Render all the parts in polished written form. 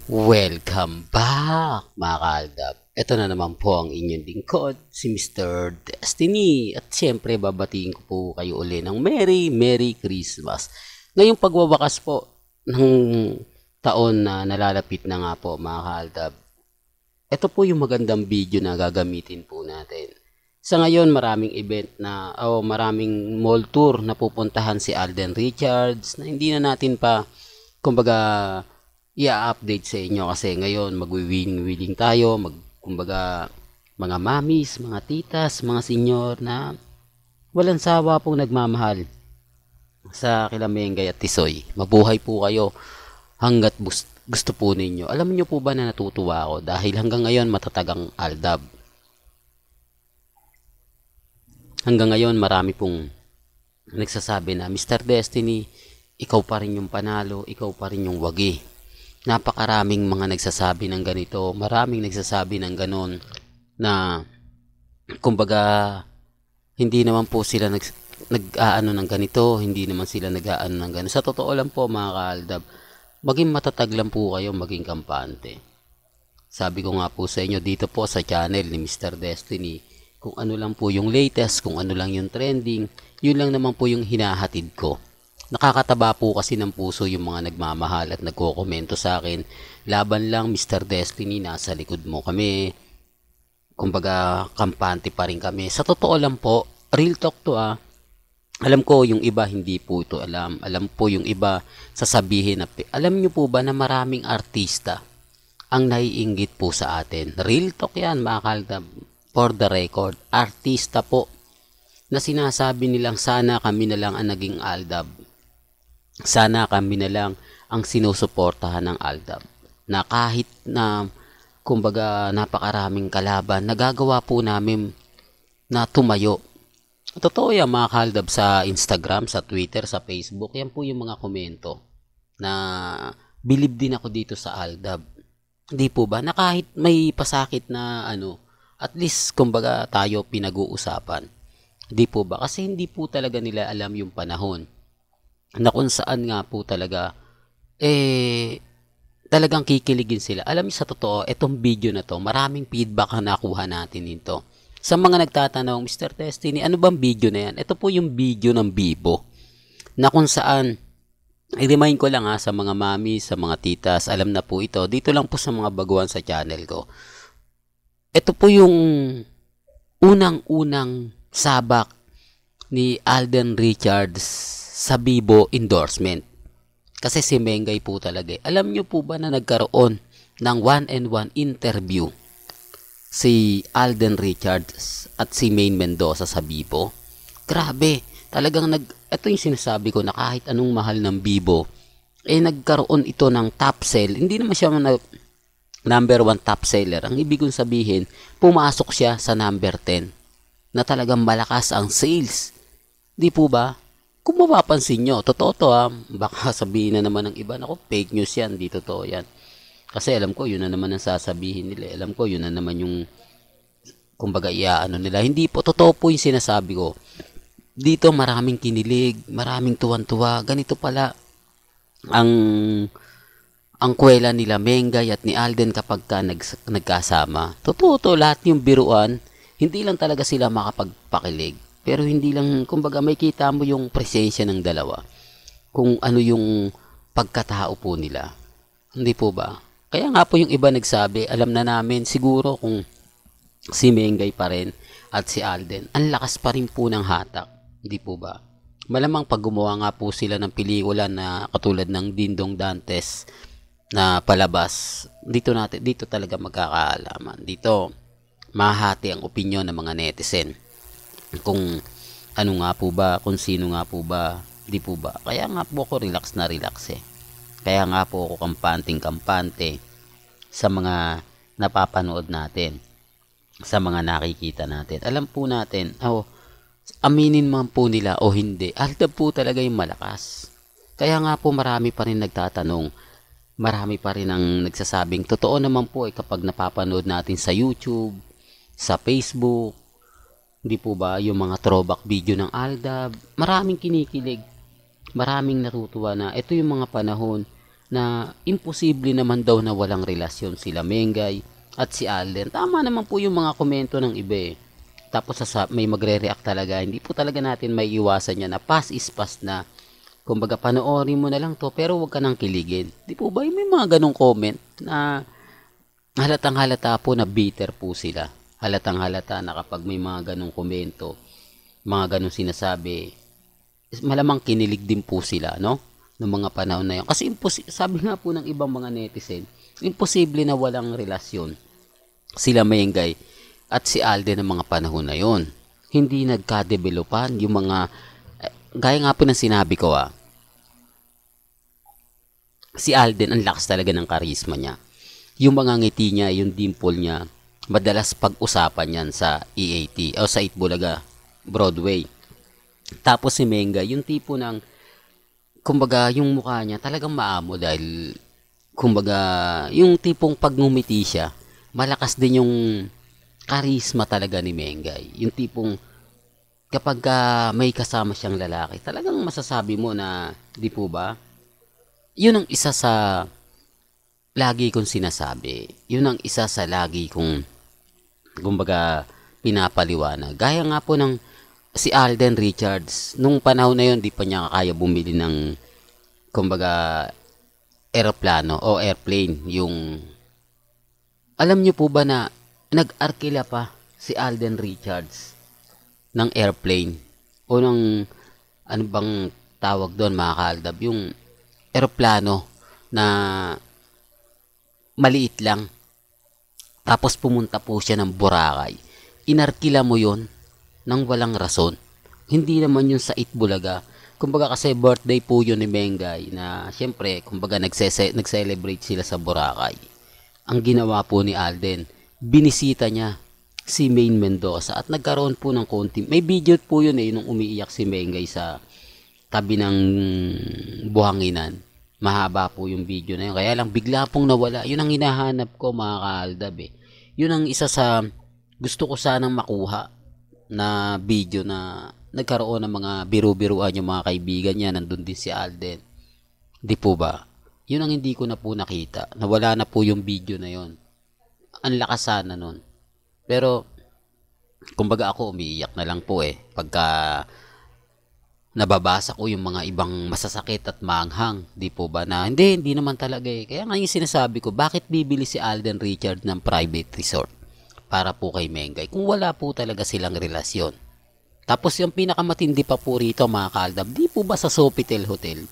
Welcome back, mga kaaldab. Ito na naman po ang inyong lingkod, si Mr. Destiny. At siyempre, babatiin ko po kayo uli ng Merry Christmas. Ngayong pagwawakas po ng taon na nalalapit na nga po, mga kaaldab. Ito po yung magandang video na gagamitin po natin. Sa ngayon, maraming event na, maraming mall tour na pupuntahan si Alden Richards na hindi na natin pa, kumbaga, i-update sa inyo kasi ngayon magwi-winning tayo, kumbaga mga mamis, mga titas, mga senyor na walang sawa pong nagmamahal sa Kilamengay at Tisoy. Mabuhay po kayo hanggat gusto po ninyo. Alam niyo po ba na natutuwa ako dahil hanggang ngayon matatagang Aldab. Hanggang ngayon marami pong nagsasabi na Mr. Destiny, ikaw pa rin yung panalo, ikaw pa rin yung wagi. Napakaraming mga nagsasabi ng ganito, maraming nagsasabi ng ganon na kumbaga hindi naman po sila nag-aano ng ganito, hindi naman sila nag-aano ng ganito. Sa totoo lang po mga kaaldab, maging matatag lang po kayo, maging kampante. Sabi ko nga po sa inyo dito po sa channel ni Mr. Destiny, kung ano lang po yung latest, kung ano lang yung trending, yun lang naman po yung hinahatid ko. Nakakataba po kasi ng puso yung mga nagmamahal at nagko-komento sa akin. Laban lang Mr. Destiny, nasa likod mo kami. Kumbaga, kampante pa rin kami. Sa totoo lang po, real talk to Alam ko yung iba hindi po ito alam. Alam po yung iba sasabihin na, alam nyo po ba na maraming artista ang naiinggit po sa atin. Real talk yan mga kaldab. For the record, artista po na sinasabi nilang sana kami na lang ang naging Aldab. Sana kami na lang ang sinusuportahan ng Aldab. Na kahit na kumbaga napakaraming kalaban, nagagawa po namin na tumayo. Totoo yan mga Kaldab sa Instagram, sa Twitter, sa Facebook. Yan po yung mga komento na bilib din ako dito sa Aldab. Hindi po ba? Na kahit may pasakit na at least kumbaga tayo pinag-uusapan. Hindi po ba? Kasi hindi po talaga nila alam yung panahon na kung saan nga po talaga talagang kikiligin sila. Alam niyo sa totoo, itong video na to, maraming feedback ang nakuha natin nito. Sa mga nagtatanong, Mr. Destiny, ano bang video na yan? Ito po yung video ng Bibo na kung saan i-remind ko lang sa mga mami, sa mga titas, alam na po ito. Dito lang po sa mga baguhan sa channel ko. Ito po yung unang-unang sabak ni Alden Richards sa Bibo endorsement. Kasi si Mengay po talaga. Alam nyo po ba na nagkaroon ng one-on-one interview si Alden Richards at si Maine Mendoza sa Bibo? Grabe. Talagang ito yung sinasabi ko na kahit anong mahal ng Bibo, nagkaroon ito ng top sell. Hindi naman siya number 1 top seller. Ang ibig kong sabihin, pumasok siya sa number 10 na talagang malakas ang sales. Di po ba? Kung mapapansin nyo, totoo to baka sabihin na naman ng iba, naku, fake news yan, di totoo yan. Kasi alam ko, yun na naman ang sasabihin nila. Alam ko, yun na naman yung, kumbaga, nila. Hindi po, totoo po yung sinasabi ko. Dito maraming kinilig, maraming tuwan-tuwa. Ganito pala ang kwela nila Mengay at ni Alden kapag nagkasama. Totoo to, lahat yung biruan, hindi lang talaga sila makapagpakilig. Pero hindi lang, kumbaga may kita mo yung presensya ng dalawa. Kung ano yung pagkatao po nila. Hindi po ba? Kaya nga po yung iba nagsabi, alam na namin siguro kung si Mengay pa rin at si Alden, ang lakas pa rin po ng hatak. Hindi po ba? Malamang pag gumawa nga po sila ng pelikula na katulad ng Dingdong Dantes na palabas, dito talaga magkakaalaman. Dito, mahati ang opinyon ng mga netizen. Kung ano nga po ba, kung sino nga po ba, di po ba. Kaya nga po ako relax Kaya nga po ako kampante sa mga napapanood natin, sa mga nakikita natin. Alam po natin, aminin man po nila o hindi, Aldab po talaga yung malakas. Kaya nga po marami pa rin nagtatanong, marami pa rin ang nagsasabing, totoo naman po kapag napapanood natin sa YouTube, sa Facebook, hindi po ba, yung mga throwback video ng Aldab, maraming kinikilig, maraming natutuwa na ito yung mga panahon na imposible naman daw na walang relasyon sila Mengay at si Alden. Tama naman po yung mga komento ng iba eh. Tapos may magre-react talaga. Hindi po talaga natin may iwasan yan na past is past na. Kumbaga panoorin mo na lang to pero huwag ka nang kiligin. Di po ba may mga ganong comment na halatang halata po na bitter po sila. Halatang halata na kapag may mga ganong komento, mga ganong sinasabi, malamang kinilig din po sila, no? Noong mga panahon na yun. Kasi sabi nga po ng ibang mga netizen, imposible na walang relasyon sila Mengay at si Alden ng mga panahon na yon. Hindi nagka-developan yung mga, gaya nga po ng sinabi ko si Alden ang lakas talaga ng karisma niya. Yung mga ngiti niya, yung dimple niya, madalas pag-usapan yan sa EAT o sa Itbulaga Broadway. Tapos si Mengay, yung tipo ng, kumbaga, yung mukha niya talagang maamo dahil, kumbaga, yung tipong pag ngumiti siya, malakas din yung karisma talaga ni Mengay. Yung tipong, kapag may kasama siyang lalaki, talagang masasabi mo na, di po ba? Yun ang isa sa lagi kong sinasabi. Yun ang isa sa lagi kong, kumbaga, pinapaliwanag. Gaya nga po ng si Alden Richards, nung panahon na yun, di pa niya kaya bumili ng, kumbaga, aeroplano o airplane. Yung, alam niyo po ba na nag-arkila pa si Alden Richards ng airplane o ng, ano bang tawag doon mga kaaldab, yung aeroplano na maliit lang. Tapos pumunta po siya ng Boracay. Inarkila mo yon nang walang rason. Hindi naman yun sa Itbulaga. Kumbaga kasi birthday po yun ni Mengay na syempre, kumbaga nag-celebrate sila sa Boracay. Ang ginawa po ni Alden, binisita niya si Maine Mendoza at nagkaroon po ng konti. May video po yun nung umiiyak si Mengay sa tabi ng buhanginan. Mahaba po yung video na yun. Kaya lang bigla pong nawala. Yun ang hinahanap ko mga kaaldab eh. Yun ang isa sa gusto ko sanang makuha na video na nagkaroon ng mga biru-biruan yung mga kaibigan niya. Nandun din si Alden. Di po ba? Yun ang hindi ko na po nakita. Nawala na po yung video na yun. Ang lakas sana nun. Pero, kumbaga ako umiiyak na lang po eh. Pagka nababasa ko yung mga ibang masasakit at maanghang. Di po ba na, hindi naman talaga eh. Kaya nga yung sinasabi ko, bakit bibili si Alden Richard ng private resort para po kay Mengay kung wala po talaga silang relasyon. Tapos yung pinakamatindi pa po rito mga kaaldab, di po ba sa Sofitel Hotel,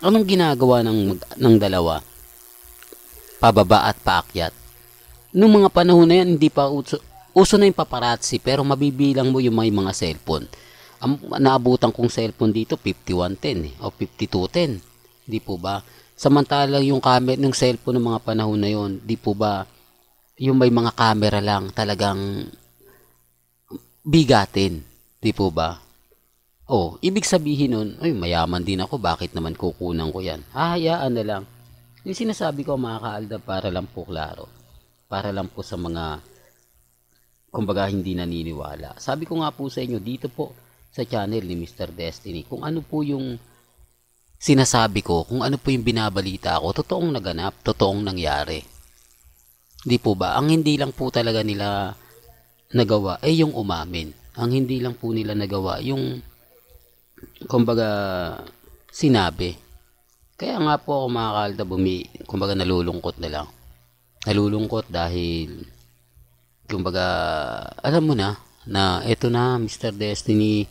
anong ginagawa ng dalawa? Pababa at paakyat. Noong mga panahon na yan, hindi pa uso na yung paparazzi, pero mabibilang mo yung mga cellphone. Ang naabutan kong cellphone dito 5110 o 5210. Di po ba? Samantalang yung camera ng cellphone ng mga panahon na yon, di po ba? Yung may mga camera lang talagang bigatin. Di po ba? Oh, ibig sabihin nun, ay mayaman din ako, bakit naman kukunan ko yan? Hayaan na lang. Yung sinasabi ko mga kaaldab para lang po klaro. Para lang po sa mga kumbaga hindi naniniwala. Sabi ko nga po sa inyo dito po sa channel ni Mr. Destiny, kung ano po yung sinasabi ko, kung ano po yung binabalita ko, totoong naganap, totoong nangyari. Di po ba? Ang hindi lang po talaga nila nagawa ay yung umamin. Ang hindi lang po nila nagawa yung kumbaga sinabi. Kaya nga po ako mga kaaldab, kumbaga nalulungkot na lang. Nalulungkot dahil kumbaga alam mo na eto na Mr. Destiny,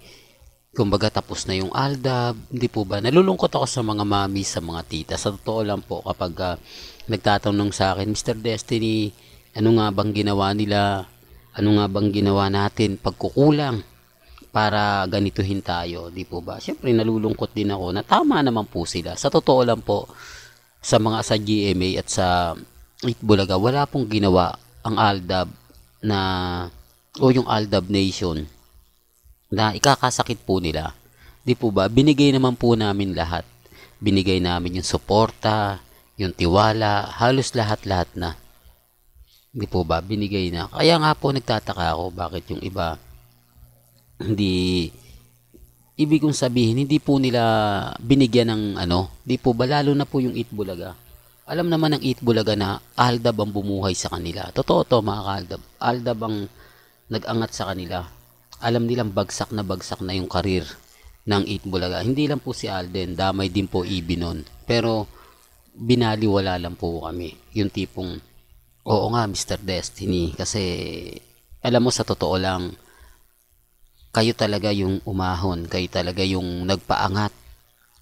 kumbaga tapos na yung Aldab. Hindi po ba? Nalulungkot ako sa mga mami, sa mga tita. Sa totoo lang po kapag nagtatanong sa akin, Mr. Destiny, ano nga bang ginawa nila? Ano nga bang ginawa natin pagkukulang para ganituhin tayo? Di po ba? Siyempre nalulungkot din ako na tama naman po sila. Sa totoo lang po sa mga sa GMA at sa Itbulaga, wala pong ginawa ang Aldab na o yung Aldab Nation na ikakasakit po nila. Di po ba? Binigay naman po namin lahat. Binigay namin yung suporta, yung tiwala, halos lahat-lahat na. Di po ba? Binigay na. Kaya nga po nagtataka ako bakit yung iba hindi, ibig kong sabihin, hindi po nila binigyan ng di po ba? Lalo na po yung Itbulaga. Alam naman ng Itbulaga na Aldab ang bumuhay sa kanila. Totoo to mga kaaldab. Aldab ang nag-angat sa kanila. Alam nilang bagsak na yung karir ng Itbulaga. Hindi lang po si Alden, damay din po Ibinon. Pero binaliwala lang po kami. Yung tipong, oo nga Mr. Destiny, kasi alam mo sa totoo lang, kayo talaga yung umahon, kayo talaga yung nagpaangat,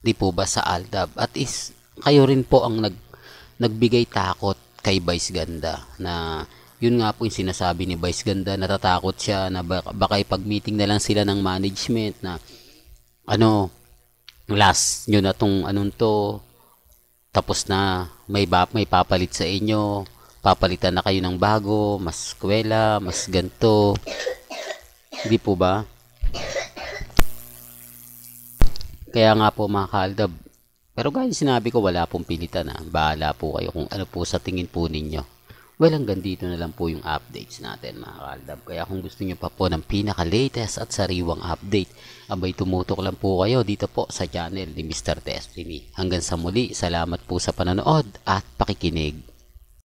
di po ba sa Aldab? At is, kayo rin po ang nagbigay takot kay Vice Ganda na yun nga po yung sinasabi ni Vice Ganda, natatakot siya na baka ipag-meeting na lang sila ng management na ano, last nyo na tong anong to, tapos na may papalit sa inyo, papalitan na kayo ng bago, mas kwela, mas ganto, hindi po ba? Kaya nga po mga kaaldab, pero gaya sinabi ko, wala pong pilitan na. Bahala po kayo kung ano po sa tingin po ninyo. Well, hanggang dito na lang po yung updates natin mga kaaldab. Kaya kung gusto nyo pa po ng pinaka-latest at sariwang update, abay tumutok lang po kayo dito po sa channel ni Mr. Destiny. Hanggang sa muli, salamat po sa panonood at pakikinig.